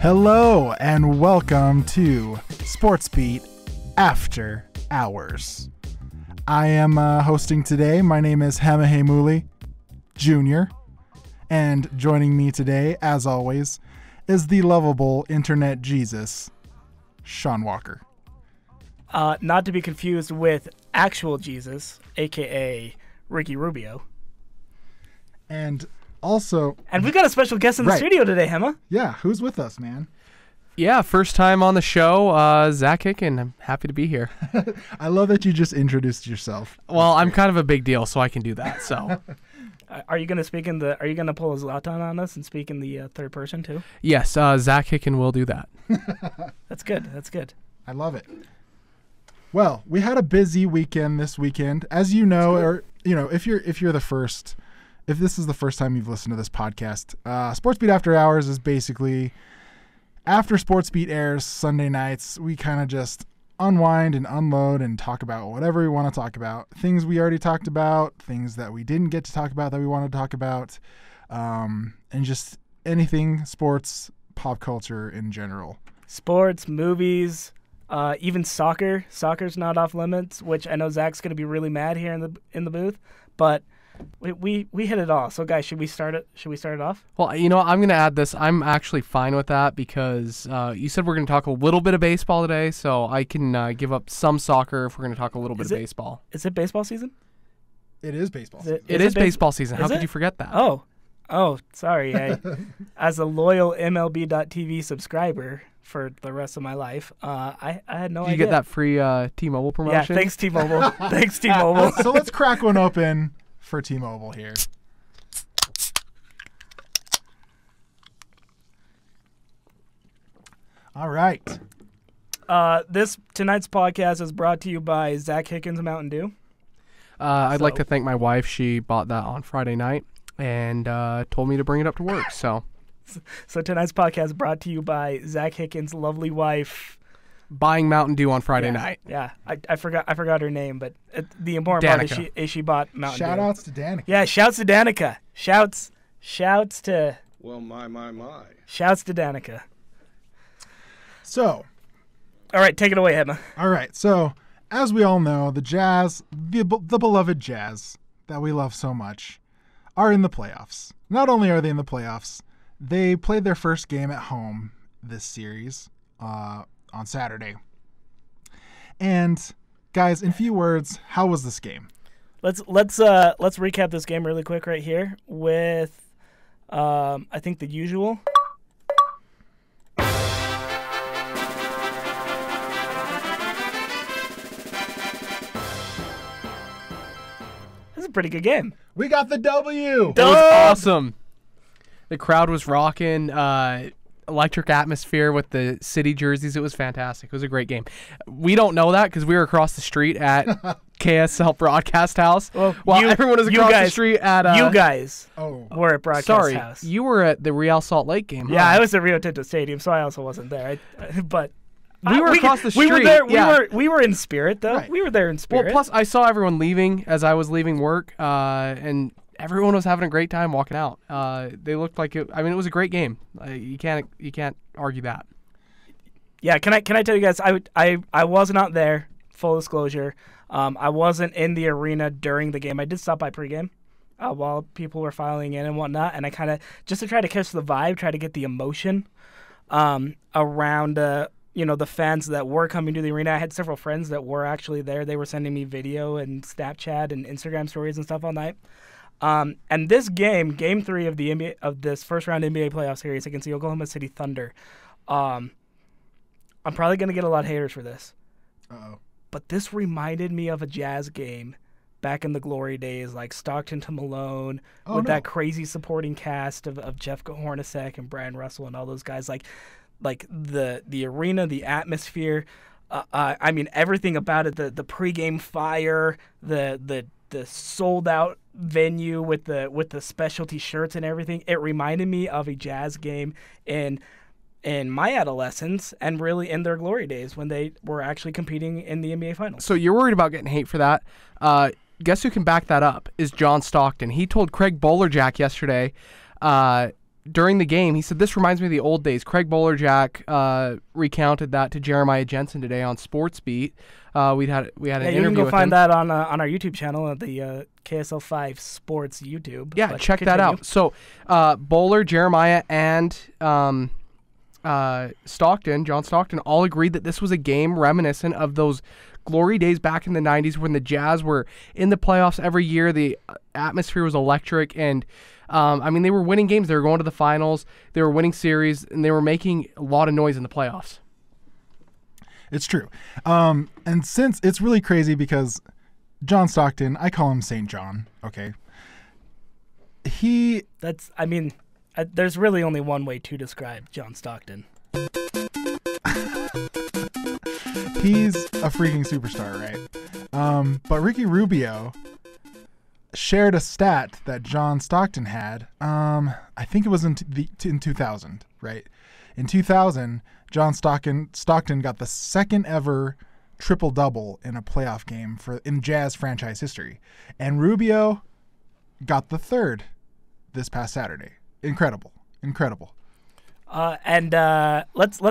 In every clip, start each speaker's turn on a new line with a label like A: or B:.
A: Hello and welcome to Sports Beat After Hours. I am hosting today. My name is Hema Jr. And joining me today, as always, is the lovable internet Jesus, Sean Walker.
B: Not to be confused with actual Jesus, a.k.a. Ricky Rubio.
A: And also...
B: And we've got a special guest in the studio today, Hema.
A: Yeah, who's with us, man?
C: Yeah, first time on the show, Zak Hicken. I'm happy to be here.
A: I love that you just introduced yourself.
C: Well, I'm kind of a big deal, so I can do that. So,
B: are you gonna pull a Zlatan on us and speak in the third person too?
C: Yes, Zak Hicken will do that.
B: That's good. That's good.
A: I love it. Well, we had a busy weekend this weekend, as you know, or if this is the first time you've listened to this podcast. Sports Beat After Hours is basically after Sports Beat airs Sunday nights, we kind of just unwind and unload and talk about whatever we want to talk about. Things we already talked about, things that we didn't get to talk about that we want to talk about, and just anything sports, pop culture in general.
B: Sports, movies, even soccer. Soccer's not off limits, which I know Zach's going to be really mad here in the booth, but we hit it all. So guys, should we start it off?
C: Well, I'm going to add this. I'm actually fine with that because you said we're going to talk a little bit of baseball today, so I can give up some soccer if we're going to talk a little bit of baseball.
B: Is it baseball season?
A: It is baseball season.
C: It is baseball season. How could you forget that?
B: Oh, sorry. As a loyal MLB.TV subscriber for the rest of my life, I had no idea.
C: Did you get that free T-Mobile promotion?
B: Yeah, thanks T-Mobile. Thanks T-Mobile.
A: So let's crack one open for T-Mobile here. All right.
B: Tonight's podcast is brought to you by Zak Hicken's Mountain Dew.
C: I'd like to thank my wife. She bought that on Friday night and told me to bring it up to work. So
B: tonight's podcast brought to you by Zak Hicken's lovely wife.
C: Buying Mountain Dew on Friday night.
B: Yeah, I forgot her name, but the important part is she bought Mountain Dew.
A: Shout-outs to Danica.
B: Yeah, shouts to Danica. Shouts to...
D: Well, my.
B: Shouts to Danica.
A: So...
B: All right, take it away, Hema.
A: All right, so as we all know, the Jazz, the beloved Jazz that we love so much, are in the playoffs. Not only are they in the playoffs, they played their first game at home this series on Saturday. And guys, in few words, how was this game?
B: Let's recap this game really quick right here with I think the usual. This is a pretty good game.
A: We got the W.
C: That was awesome. The crowd was rocking. Electric atmosphere with the city jerseys. It was fantastic. It was a great game. We don't know that because we were across the street at KSL Broadcast House.
B: Well,
C: everyone was across the street at...
B: you guys were at Broadcast House.
C: You were at the Real Salt Lake game.
B: Yeah, I was at Rio Tinto Stadium, so I also wasn't there. But
C: we were across the street.
B: We were there. Yeah. We were in spirit, though.
A: Right.
B: We were there in spirit.
C: Well, plus I saw everyone leaving as I was leaving work, and everyone was having a great time walking out. They looked like it. I mean, it was a great game. You can't argue that.
B: Yeah, can I tell you guys? I was not there. Full disclosure, I wasn't in the arena during the game. I did stop by pregame while people were filing in and whatnot, and I kind of just to try to catch the vibe, try to get the emotion around the fans that were coming to the arena. I had several friends that were actually there. They were sending me video and Snapchat and Instagram stories and stuff all night. And this game 3 of the NBA of this first round NBA playoff series against the Oklahoma City Thunder, I'm probably gonna get a lot of haters for this. But this reminded me of a Jazz game back in the glory days, like Stockton to Malone, that crazy supporting cast of Jeff Hornacek and Brian Russell and all those guys. Like the arena, the atmosphere. I mean everything about it. The pregame fire, the sold out venue with the specialty shirts and everything. It reminded me of a Jazz game in my adolescence and really in their glory days when they were actually competing in the NBA Finals.
C: So you're worried about getting hate for that. Guess who can back that up is John Stockton. He told Craig Bolerjack yesterday during the game, he said, "This reminds me of the old days." Craig Bowlerjack recounted that to Jeremiah Jensen today on Sports Beat. We had an interview
B: you can go
C: with
B: find
C: him.
B: that on our YouTube channel at the KSL 5 Sports YouTube.
C: Yeah,
B: But
C: check that out. So Bowler, Jeremiah, and John Stockton all agreed that this was a game reminiscent of those glory days back in the 90s when the Jazz were in the playoffs every year. The atmosphere was electric, and they were winning games. They were going to the finals. They were winning series, and they were making a lot of noise in the playoffs.
A: It's true. And since it's really crazy because John Stockton, I call him St. John, okay?
B: There's really only one way to describe John Stockton.
A: He's a freaking superstar, right? But Ricky Rubio shared a stat that John Stockton had. I think it was in 2000, right? In 2000, John Stockton got the second ever triple-double in a playoff game in Jazz franchise history. And Rubio got the third this past Saturday. Incredible.
B: Let's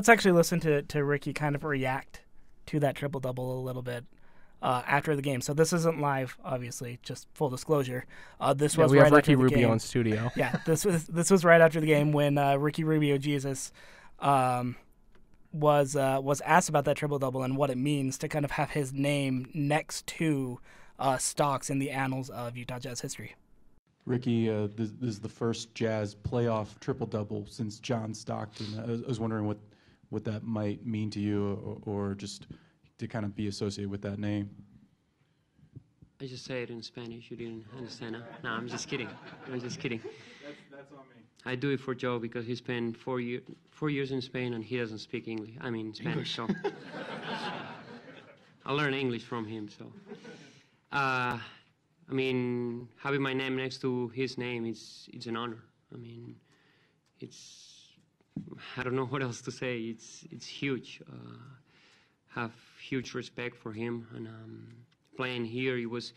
B: actually listen to Ricky kind of react to that triple-double a little bit after the game. So this isn't live, obviously, just full disclosure. This was
C: we
B: right
C: have Ricky
B: after the
C: Rubio
B: game.
C: in studio.
B: Yeah, this was right after the game when Ricky Rubio Jesus was asked about that triple-double and what it means to kind of have his name next to Stocks in the annals of Utah Jazz history.
D: Ricky, this is the first Jazz playoff triple-double since John Stockton. I was wondering what that might mean to you or just to kind of be associated with that name.
E: I just say it in Spanish. You didn't understand, huh? No, I'm just kidding. That's on me. I do it for Joe because he spent 4 years in Spain and he doesn't speak Spanish. So I learned English from him. So, having my name next to his name, it's an honor. I don't know what else to say. It's huge. Have huge respect for him, and playing here, he was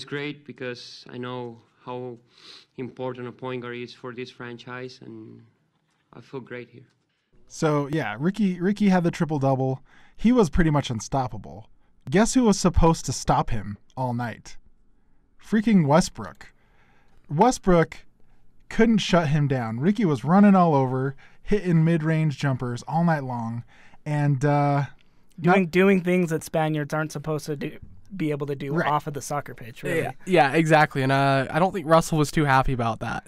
E: great because I know how important a point guard is for this franchise, and I feel great here.
A: So yeah, Ricky had the triple-double. He was pretty much unstoppable. Guess who was supposed to stop him all night? Freaking Westbrook. Westbrook couldn't shut him down. Ricky was running all over, hitting mid-range jumpers all night long, and
B: doing things that Spaniards aren't supposed to be able to do
A: right
B: off of the soccer pitch. Really.
C: Yeah, exactly. And I don't think Russell was too happy about that.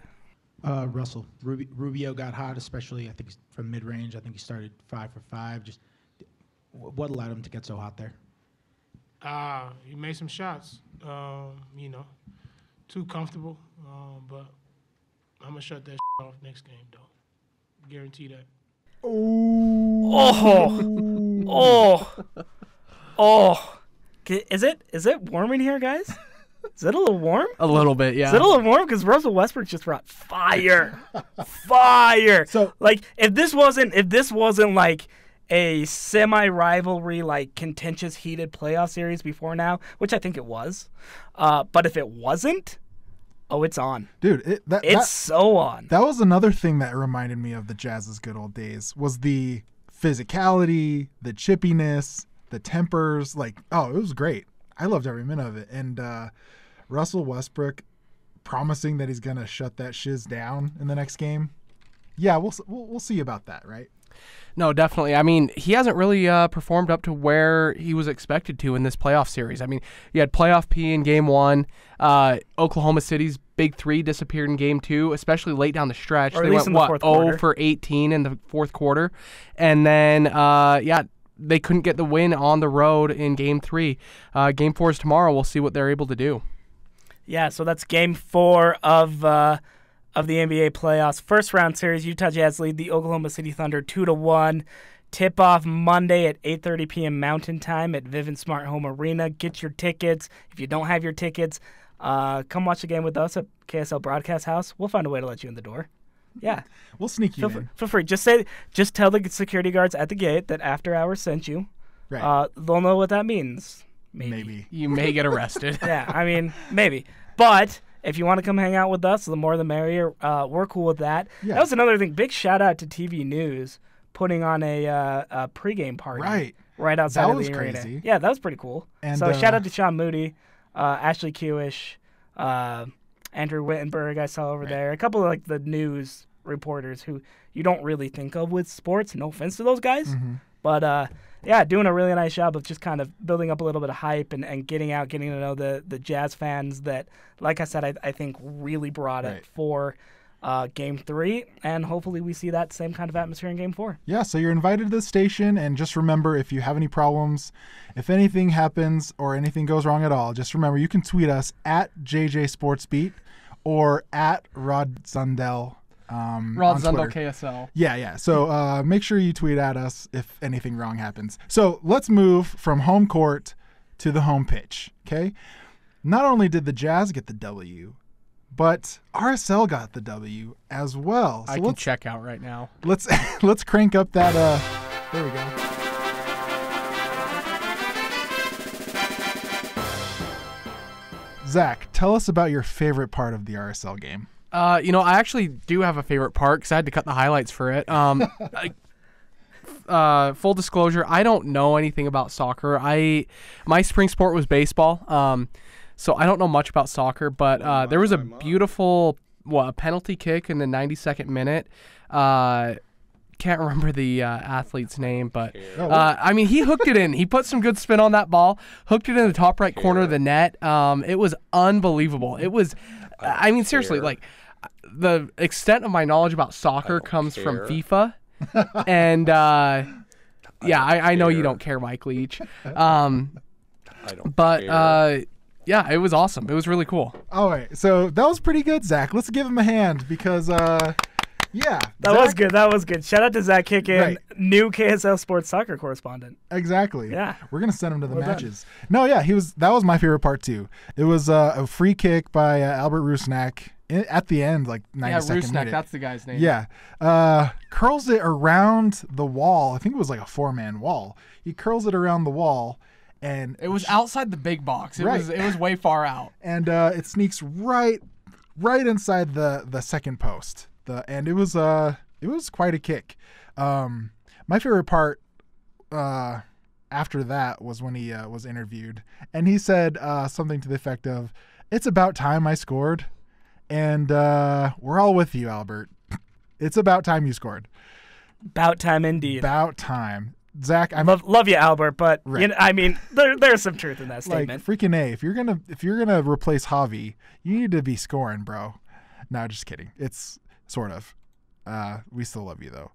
F: Russell Rubio got hot, especially I think from mid-range. I think he started 5 for 5. Just what allowed him to get so hot there?
G: He made some shots. Too comfortable. But I'm gonna shut that off next game, though. Guarantee that.
B: Is it warm in here, guys? Is it a little warm?
C: A little bit, yeah.
B: Is it a little warm? Because Russell Westbrook just brought fire.
A: So
B: like if this wasn't like a semi-rivalry, like contentious, heated playoff series before now, which I think it was, but if it wasn't, it's on,
A: dude.
B: It's so on.
A: That was another thing that reminded me of the Jazz's good old days. Was the physicality, the chippiness, the tempers. It was great. I loved every minute of it. And Russell Westbrook promising that he's gonna shut that shiz down in the next game. Yeah, we'll see about that, right?
C: No, definitely. He hasn't really performed up to where he was expected to in this playoff series. You had playoff P in Game 1. Oklahoma City's big three disappeared in Game 2, especially late down the stretch.
B: Or
C: they
B: at least
C: went,
B: in the fourth quarter.
C: 0 for 18 in the fourth quarter. And then, they couldn't get the win on the road in Game 3. Game 4 is tomorrow. We'll see what they're able to do.
B: Yeah, so that's Game 4 of the NBA playoffs. First round series, Utah Jazz lead the Oklahoma City Thunder 2-1. Tip off Monday at 8:30 p.m. Mountain Time at Vivint Smart Home Arena. Get your tickets. If you don't have your tickets, come watch the game with us at KSL Broadcast House. We'll find a way to let you in the door. Yeah,
A: we'll sneak you in.
B: Feel free. Just tell the security guards at the gate that After Hours sent you.
A: Right.
B: They'll know what that means. Maybe.
C: You may get arrested.
B: Yeah, maybe. But if you want to come hang out with us, the more the merrier. We're cool with that.
A: Yeah.
B: That was another thing. Big shout out to TV News putting on a pregame party right outside
A: That
B: of
A: was
B: the arena.
A: crazy.
B: Yeah, that was pretty cool.
A: And,
B: so shout out to Sean Moody, Ashley Kewish, Andrew Wittenberg I saw over there. A couple of like the news reporters who you don't really think of with sports. No offense to those guys. But yeah, doing a really nice job of just kind of building up a little bit of hype and getting out, getting to know the Jazz fans that, like I said, I think really brought it for Game 3. And hopefully we see that same kind of atmosphere in Game 4.
A: Yeah, so you're invited to the station, and just remember, if you have any problems, if anything happens or anything goes wrong at all, just remember you can tweet us at JJ Sportsbeat or at Rod Zundell.
C: Rod Zundell KSL.
A: Yeah. So make sure you tweet at us if anything wrong happens. So let's move from home court to the home pitch, okay? Not only did the Jazz get the W, but RSL got the W as well. So
C: I can check out right now.
A: Let's crank up that. There we go. Zach, tell us about your favorite part of the RSL game.
C: I actually do have a favorite part because I had to cut the highlights for it. Full disclosure, I don't know anything about soccer. My spring sport was baseball, so I don't know much about soccer. But there was a beautiful a penalty kick in the 92nd minute. Can't remember the athlete's name, but he hooked it in. He put some good spin on that ball, hooked it in the top right corner of the net. It was unbelievable. It was, seriously, like the extent of my knowledge about soccer comes from FIFA, and I know you don't care, Mike Leach. Yeah, it was awesome. It was really cool.
A: All right, so that was pretty good, Zach. Let's give him a hand because. Yeah.
B: That was good. Shout out to Zak Hicken, new KSL Sports soccer correspondent.
A: Exactly.
B: Yeah.
A: We're going to send him to the matches. No, yeah, that was my favorite part too. It was a free kick by Albert Rusnak at the end, like 92nd
C: Rusnak,
A: minute.
C: that's the guy's name.
A: Yeah. Curls it around the wall. I think it was like a 4-man wall. He curls it around the wall. And
C: it was outside the big box. It was way far out.
A: And it sneaks right inside the second post. And it was quite a kick. My favorite part after that was when he was interviewed, and he said something to the effect of, "It's about time I scored," and we're all with you, Albert. It's about time you scored.
B: About time indeed.
A: About time. Zach, I
B: love you, Albert, but there's some truth in that statement.
A: Like freaking A, if you're gonna replace Javi, you need to be scoring, bro. No, just kidding. It's sort of. We still love you though.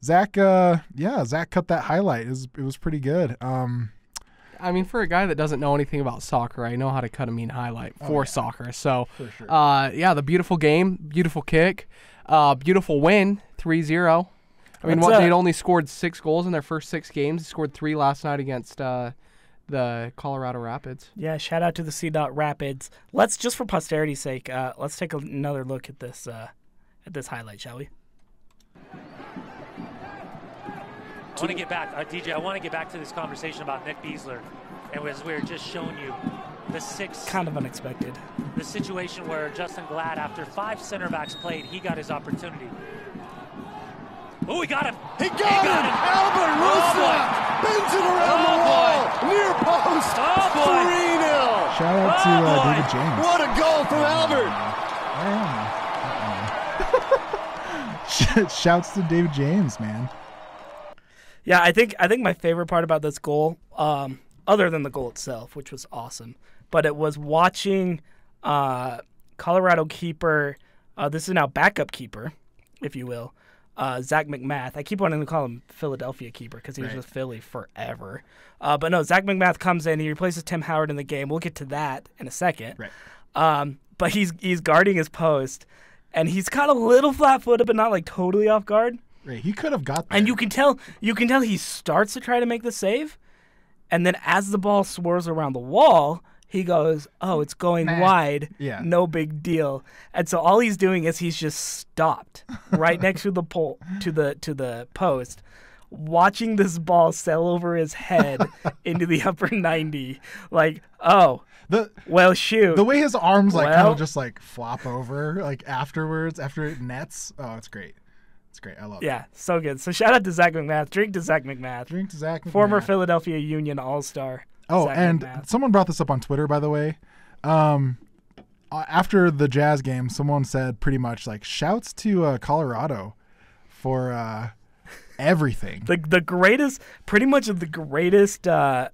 A: Zach, Zach cut that highlight. It was pretty good.
C: For a guy that doesn't know anything about soccer, I know how to cut a mean highlight for soccer. So,
A: for sure.
C: The beautiful game, beautiful kick, beautiful win, 3-0. They'd only scored 6 goals in their first 6 games. They scored 3 last night against the Colorado Rapids.
B: Yeah, shout out to the C-Dot Rapids. Let's, just for posterity's sake, let's take another look at this highlight, shall we?
H: I want to get back, DJ. I want to get back to this conversation about Nick Beasler, and as we were just showing you, the 6
B: kind of unexpected.
H: The situation where Justin Glad, after 5 center backs played, he got his opportunity. Oh, he got him!
I: He got him! Albert Rusnak bends it around the wall, near post. 3-0.
A: Shout out to David James.
I: What a goal from Albert!
A: Shouts to David James, man.
B: Yeah, I think my favorite part about this goal, other than the goal itself, which was awesome, but it was watching Colorado keeper, this is now backup keeper, if you will, Zach McMath. I keep wanting to call him Philadelphia keeper because he was with Philly forever. But no, Zach McMath comes in. He replaces Tim Howard in the game. We'll get to that in a second.
A: Right.
B: But he's guarding his post, and he's kind of a little flat-footed, but not like totally off guard.
A: Right. He could have got there.
B: And you can tell he starts to try to make the save, and then as the ball swirls around the wall, he goes, "Oh, it's going wide.
A: Yeah.
B: No big deal." And so all he's doing is he's just stopped right next to the pole to the post, watching this ball sail over his head into the upper 90. Like, oh, Well, shoot.
A: The way his arms like kind
B: Well.
A: of just like flop over like afterwards after it nets. Oh, it's great. It's great. I love it.
B: Yeah, so good. So shout out to Zach McMath. Drink to Zach McMath.
A: Drink to Zach McMath.
B: Former Philadelphia Union All-Star.
A: Oh,
B: Zach
A: and
B: McMath.
A: someone brought this up on Twitter, by the way. After the Jazz game, someone said pretty much like shouts to Colorado for everything.
B: the greatest, pretty much the greatest, the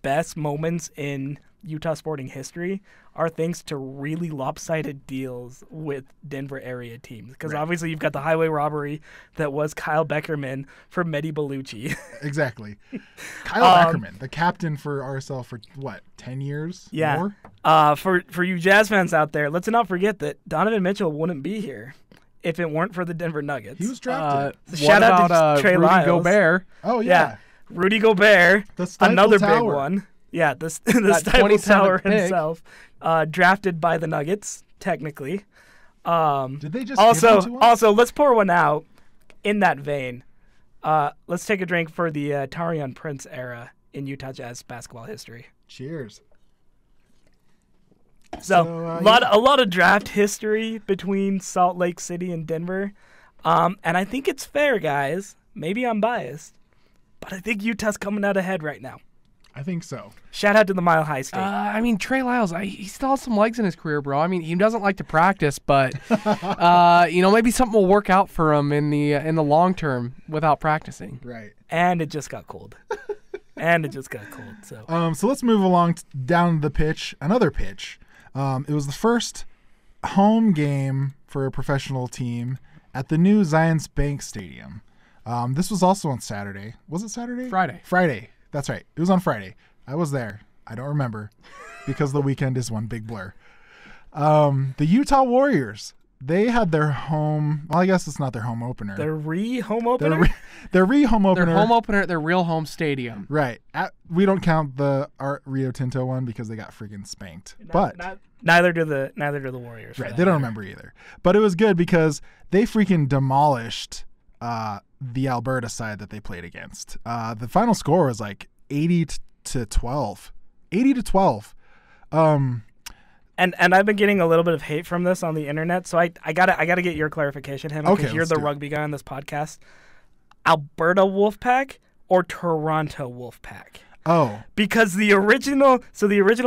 B: best moments in Utah sporting history are thanks to really lopsided deals with Denver area teams. Because obviously you've got the highway robbery that was Kyle Beckerman for Mehdi Bellucci.
A: Exactly. Kyle Beckerman, the captain for RSL for what, 10 years?
B: Yeah.
A: More?
B: For you Jazz fans out there, let's not forget that Donovan Mitchell wouldn't be here if it weren't for the Denver Nuggets.
A: He was drafted.
B: Shout out to Trey
C: Rudy
B: Lyles.
C: Gobert?
A: Oh, yeah.
B: Rudy Gobert,
A: The Stifle
B: another big
A: Tower.
B: one. Yeah, the
C: That
B: Stifle
C: 27th
B: Tower
C: pick.
B: himself, drafted by the Nuggets, technically.
A: Did they just give him to us?
B: Also, let's pour one out in that vein. Let's take a drink for the Taurean Prince era in Utah Jazz basketball history.
A: Cheers.
B: So,
A: So,
B: a lot of draft history between Salt Lake City and Denver. And I think it's fair, guys. Maybe I'm biased, but I think Utah's coming out ahead right now.
A: I think so.
B: Shout out to the Mile High State.
C: I mean, Trey Lyles, he still has some legs in his career, bro. I mean, he doesn't like to practice, but maybe something will work out for him in the long term without practicing.
A: Right.
B: And it just got cold. So
A: So let's move along down the pitch. Another pitch. It was the first home game for a professional team at the new Zions Bank Stadium. This was also on Saturday. Was it Saturday? Friday. That's right. It was on Friday. I was there. I don't remember because the weekend is one big blur. The Utah Warriors. They had their home. Well, I guess it's not their home opener.
B: their home opener.
A: Their home opener.
C: Their home opener at their real home stadium.
A: Right. We don't count the Art Rio Tinto one because they got freaking spanked.
B: Neither do the Warriors. for
A: Right.
B: that
A: They don't
B: matter.
A: remember either. But it was good because they freaking demolished the Alberta side that they played against. The final score was like 80 to 12. 80 to 12.
B: And I've been getting a little bit of hate from this on the internet, so I gotta get your clarification, Hema, because
A: Okay,
B: you're
A: let's
B: the
A: do it.
B: rugby guy on this podcast. Alberta Wolfpack or Toronto Wolfpack?
A: Oh.
B: Because the original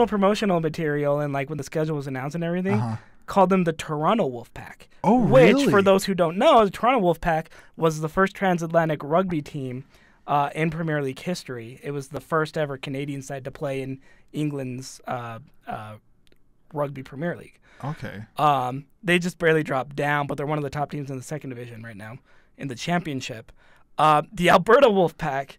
B: promotional material and like when the schedule was announced and everything called them the Toronto Wolfpack.
A: Oh,
B: which,
A: really?
B: for those who don't know, the Toronto Wolfpack was the first transatlantic rugby team in Premier League history. It was the first ever Canadian side to play in England's Rugby Premier League.
A: Okay.
B: They just barely dropped down, but they're one of the top teams in the second division right now in the championship. The Alberta Wolfpack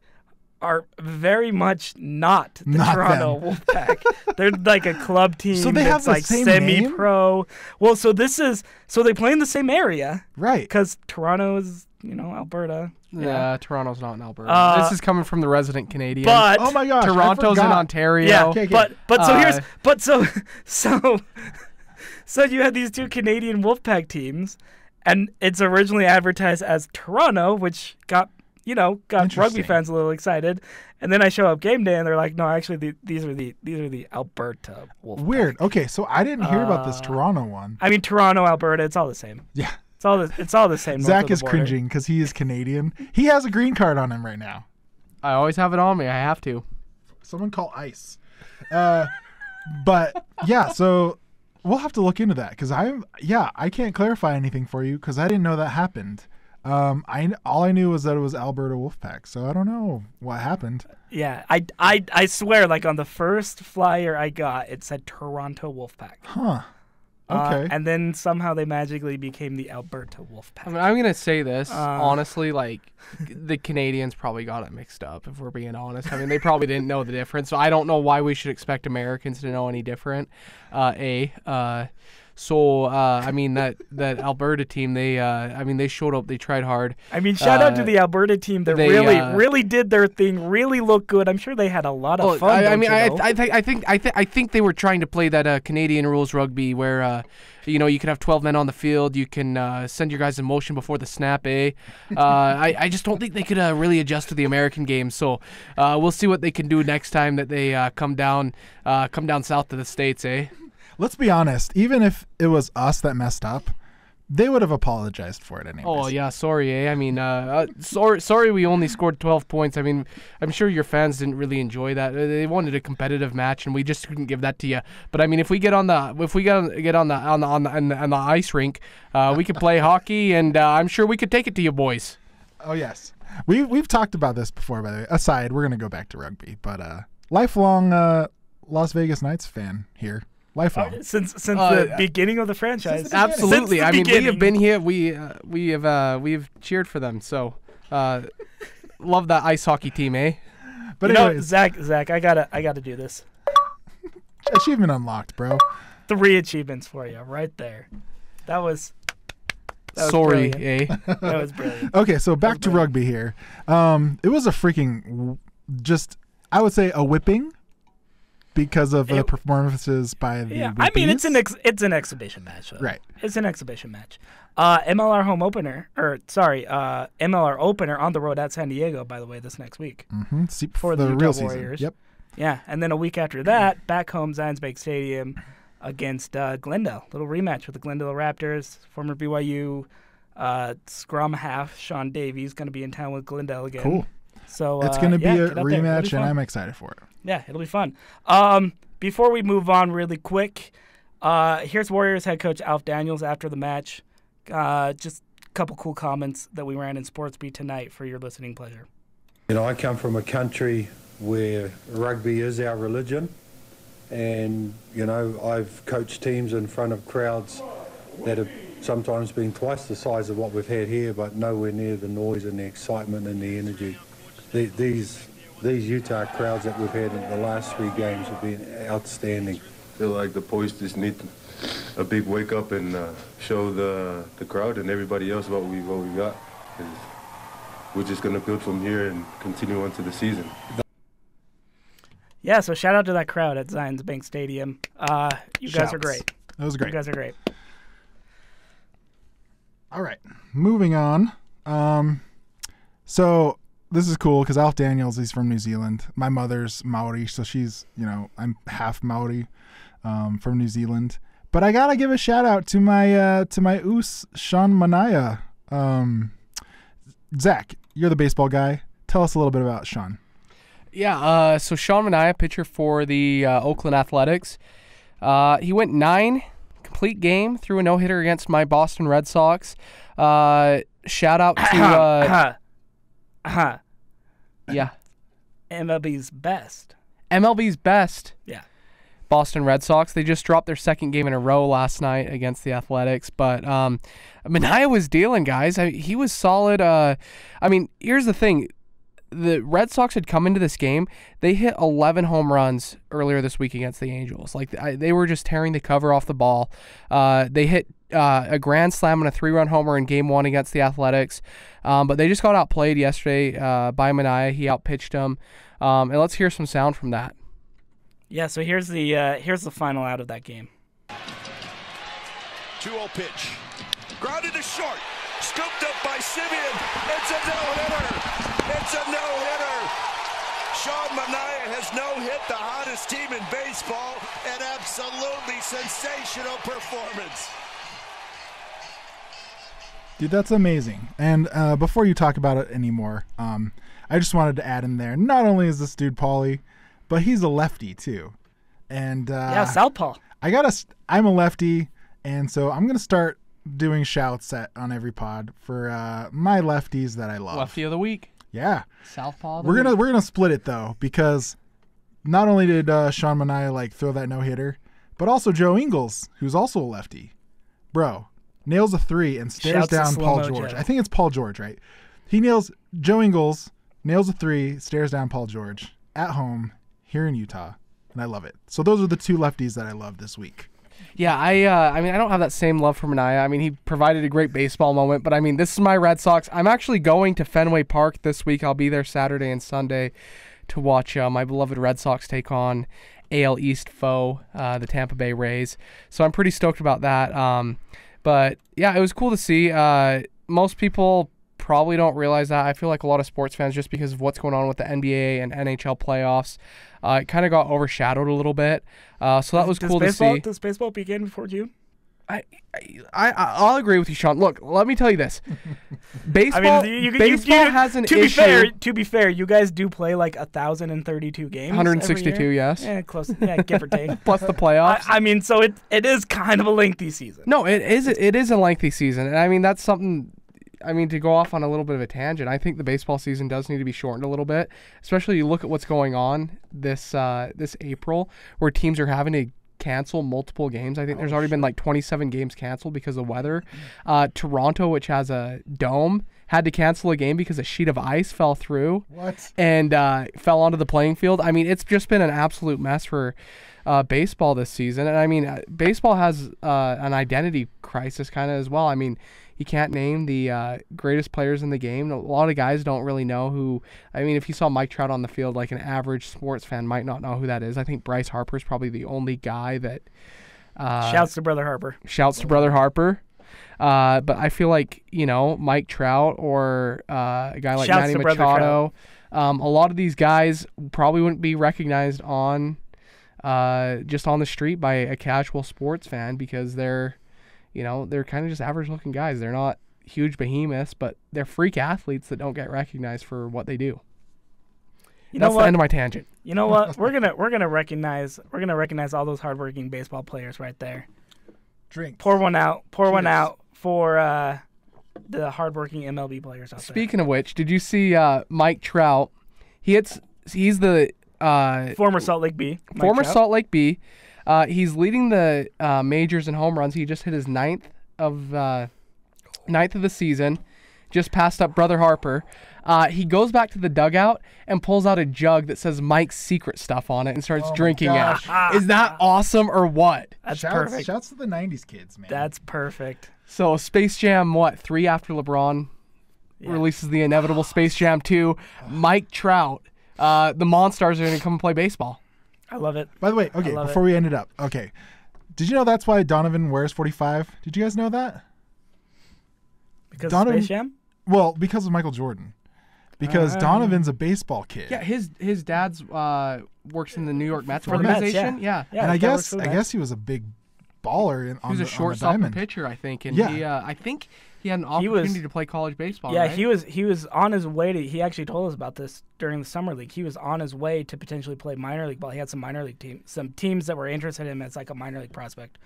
B: are very much not the
A: Not
B: Toronto
A: them.
B: Wolfpack. They're like a club team
A: So they have
B: that's
A: the
B: like
A: same
B: semi-pro. Well, so they play in the same area
A: Right.
B: because Toronto is, Alberta.
C: Yeah, Toronto's not in Alberta. This is coming from the resident Canadian.
B: But
A: Oh my gosh. I
C: Toronto's in
A: forgot.
C: Ontario.
B: yeah,
A: Okay.
B: so you had these two Canadian Wolfpack teams, and it's originally advertised as Toronto, which got rugby
A: Interesting.
B: fans a little excited. And then I show up game day, and they're like, "No, actually, these are the Alberta Wolfpack."
A: Weird. Okay, so I didn't hear about this Toronto one.
B: I mean, Toronto, Alberta, it's all the same.
A: Yeah.
B: It's all the same. north
A: Zach
B: of the
A: is
B: border.
A: cringing because he is Canadian. He has a green card on him right now.
C: I always have it on me. I have to.
A: Someone call ICE. But yeah, so we'll have to look into that because I can't clarify anything for you because I didn't know that happened. All I knew was that it was Alberta Wolfpack, so I don't know what happened.
B: Yeah, I swear, like on the first flyer I got, it said Toronto Wolfpack.
A: Huh. Okay.
B: And then somehow they magically became the Alberta Wolfpack.
C: I mean, I'm gonna say this honestly, like the Canadians probably got it mixed up. If we're being honest, I mean, they probably didn't know the difference. So I don't know why we should expect Americans to know any different. So I mean that Alberta team, they showed up, they tried hard.
B: I mean, shout out to the Alberta team that really did their thing, really looked good. I'm sure they had a lot of fun.
C: I think they were trying to play that Canadian rules rugby where you can have 12 men on the field, you can send your guys in motion before the snap. I just don't think they could really adjust to the American game. So we'll see what they can do next time that they come down south to the States.
A: Let's be honest. Even if it was us that messed up, they would have apologized for it anyways.
C: Oh yeah, sorry. I mean, sorry we only scored 12 points. I mean, I'm sure your fans didn't really enjoy that. They wanted a competitive match, and we just couldn't give that to you. But I mean, if we get on the ice rink, we could play hockey, and I'm sure we could take it to you boys.
A: Oh yes, we've talked about this before. By the way, aside, we're gonna go back to rugby, but lifelong Las Vegas Knights fan here. Lifelong.
B: Since the beginning of the franchise.
C: Absolutely. I mean, we have been here. We've cheered for them. So, love that ice hockey team, eh?
B: But anyways, Zach, I gotta do this.
A: Achievement unlocked, bro.
B: 3 achievements for you right there. That was
C: sorry,
B: brilliant.
C: eh?
B: That was brilliant.
A: Okay, so back to rugby here. It was a freaking I would say a whipping. Because of the performances by the
B: I mean, it's an exhibition match, though.
A: Right.
B: It's an exhibition match. MLR opener on the road at San Diego, by the way, this next week.
A: Mm-hmm.
B: For the
A: real
B: Warriors.
A: Season. Yep.
B: Yeah, and then a week after that, back home, Zions Bank Stadium against Glendale. Little rematch with the Glendale Raptors. Former BYU scrum half Sean Davies going to be in town with Glendale again.
A: Cool.
B: So
A: it's going to be a rematch, and I'm excited for it.
B: Yeah, it'll be fun. Before we move on really quick, here's Warriors head coach Alf Daniels after the match. Just a couple cool comments that we ran in SportsBeat tonight for your listening pleasure.
J: I come from a country where rugby is our religion, and, I've coached teams in front of crowds that have sometimes been twice the size of what we've had here, but nowhere near the noise and the excitement and the energy. These Utah crowds that we've had in the last 3 games have been outstanding.
K: I feel like the boys just need a big wake up and show the crowd and everybody else what we got. We're just going to build from here and continue on to the season.
B: Yeah, so shout out to that crowd at Zions Bank Stadium. You guys are great.
A: That was great.
B: You guys are great.
A: All right, moving on. So this is cool because Alf Daniels, he's from New Zealand. My mother's Maori, so she's, I'm half Maori from New Zealand. But I gotta give a shout out to my oos Sean Manaya. Zach, you're the baseball guy. Tell us a little bit about Sean.
C: Yeah, so Sean Manaya, pitcher for the Oakland Athletics. He went 9 complete game, threw a no-hitter against my Boston Red Sox. Shout out to yeah,
B: MLB's best.
C: Yeah. Boston Red Sox. They just dropped their 2nd game in a row last night against the Athletics. But Manaya was dealing, guys. He was solid. Here's the thing. The Red Sox had come into this game. They hit 11 home runs earlier this week against the Angels. They were just tearing the cover off the ball. They hit a grand slam and a 3-run homer in Game 1 against the Athletics. But they just got outplayed yesterday by Manaya. He outpitched them. And let's hear some sound from that.
B: Yeah, so here's the final out of that game.
I: 2-0 pitch. Grounded to short. Scooped up by Simeon. It's a no-hitter. It's a no-hitter. Sean Manaya has no-hit the hottest team in baseball. An absolutely sensational performance.
A: Dude, that's amazing. And before you talk about it anymore, I just wanted to add in there, not only is this dude Paulie, but he's a lefty too. And
B: southpaw.
A: I'm a lefty, and so I'm going to start doing shouts on every pod for my lefties that I love.
C: Lefty of the week.
A: Yeah.
C: Southpaw.
A: We're gonna split it though, because not only did Sean Manaya throw that no-hitter, but also Joe Ingles, who's also a lefty. Bro, nails a 3 and stares down Paul George. I think it's Paul George, right? Joe Ingles nails a 3, stares down Paul George at home here in Utah, and I love it. So those are the 2 lefties that I love this week.
C: Yeah, I mean, I don't have that same love for Mania. I mean, he provided a great baseball moment, but I mean, this is my Red Sox. I'm actually going to Fenway Park this week. I'll be there Saturday and Sunday to watch my beloved Red Sox take on AL East foe, the Tampa Bay Rays. So I'm pretty stoked about that. But yeah, it was cool to see. Most people probably don't realize that. I feel like a lot of sports fans, just because of what's going on with the NBA and NHL playoffs, it kind of got overshadowed a little bit. So that was cool to see.
B: Does baseball begin before June?
C: I'll agree with you, Sean. Look, let me tell you this. Baseball, baseball has an issue.
B: To be fair, you guys do play like 1,032 games.
C: 162, yes.
B: Yeah, close. Yeah, give or take.
C: Plus the playoffs.
B: I mean, so it is kind of a lengthy season.
C: No, it is a lengthy season, and I mean that's something. I mean, to go off on a little bit of a tangent, I think the baseball season does need to be shortened a little bit. Especially you look at what's going on this April, where teams are having to cancel multiple games. I think there's already been like 27 games canceled because of weather. Toronto, which has a dome, had to cancel a game because a sheet of ice fell through and fell onto the playing field. I mean, it's just been an absolute mess for baseball this season. And I mean, baseball has an identity crisis kind of as well. I mean, you can't name the greatest players in the game. A lot of guys don't really know who. I mean, if you saw Mike Trout on the field, like an average sports fan might not know who that is. I think Bryce Harper is probably the only guy that
B: shouts to Brother Harper.
C: But I feel like, Mike Trout or a guy like Manny Machado, a lot of these guys probably wouldn't be recognized on just on the street by a casual sports fan because they're kind of just average-looking guys. They're not huge behemoths, but they're freak athletes that don't get recognized for what they do. That's the end of my tangent.
B: You know what? We're gonna recognize all those hardworking baseball players right there.
A: Drink.
B: Pour one out for the hardworking MLB players out there.
C: Speaking of which, did you see Mike Trout? He's the
B: former Salt Lake Bee.
C: Salt Lake Bee. He's leading the majors in home runs. He just hit his ninth of the season, just passed up Brother Harper. He goes back to the dugout and pulls out a jug that says Mike's Secret Stuff on it and starts drinking it. Is that awesome or what?
B: That's perfect.
A: Shouts to the 90s kids, man.
B: That's perfect.
C: So Space Jam, 3 after LeBron releases the inevitable Space Jam 2, Mike Trout, the Monstars are going to come and play baseball.
B: I love it.
A: By the way, okay, before we end it up, okay. Did you know that's why Donovan wears 45? Did you guys know that?
B: Because of Space Jam?
A: Well, because of Michael Jordan. Because Donovan's a baseball kid.
C: Yeah, his dad's works in the New York Mets
B: For the Mets,
C: organization.
B: yeah.
A: And I guess he was a big baller
C: he was a shortstop and pitcher, I think. And I think he had an opportunity to play college baseball.
B: Yeah,
C: right?
B: he was on his way to. He actually told us about this during the summer league. He was on his way to potentially play minor league ball. He had some minor league some teams that were interested in him as like a minor league prospect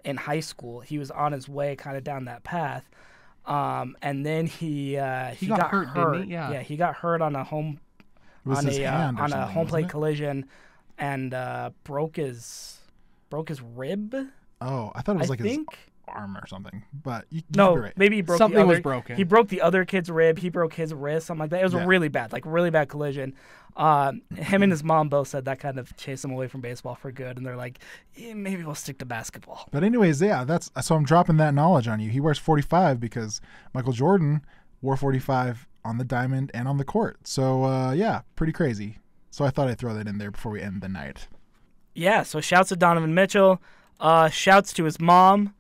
B: in high school. He was on his way kind of down that path, and then he got hurt.
C: Didn't he? Yeah,
B: he got hurt on a home home plate collision, and broke his rib.
A: Oh, I thought it was his arm or something, but
B: maybe he broke
C: something was broken.
B: He broke the other kid's rib. He broke his wrist, something like that. It was a really bad collision. Him and his mom both said that kind of chased him away from baseball for good, and they're like, maybe we'll stick to basketball.
A: But anyways, so I'm dropping that knowledge on you. He wears 45 because Michael Jordan wore 45 on the diamond and on the court. So pretty crazy. So I thought I'd throw that in there before we end the night.
B: Yeah, so shouts to Donovan Mitchell. Shouts to his mom.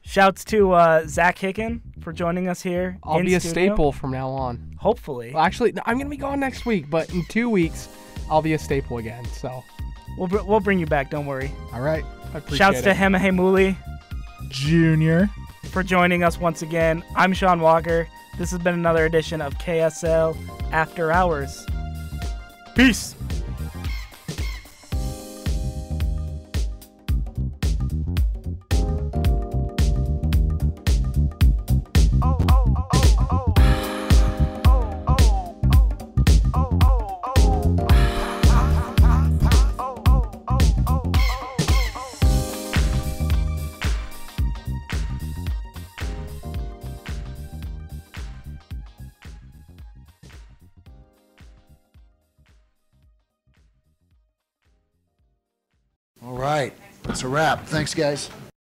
B: Shouts to Zak Hicken for joining us here.
C: I'll be a staple from now on.
B: Hopefully.
C: Well, actually, I'm going to be gone next week, but in 2 weeks, I'll be a staple again. So
B: we'll bring you back. Don't worry.
A: All right.
B: Shouts to Hema and Sean
A: Jr.
B: for joining us once again. I'm Sean Walker. This has been another edition of KSL After Hours. Peace.
L: All right. It's a wrap. Thanks, guys.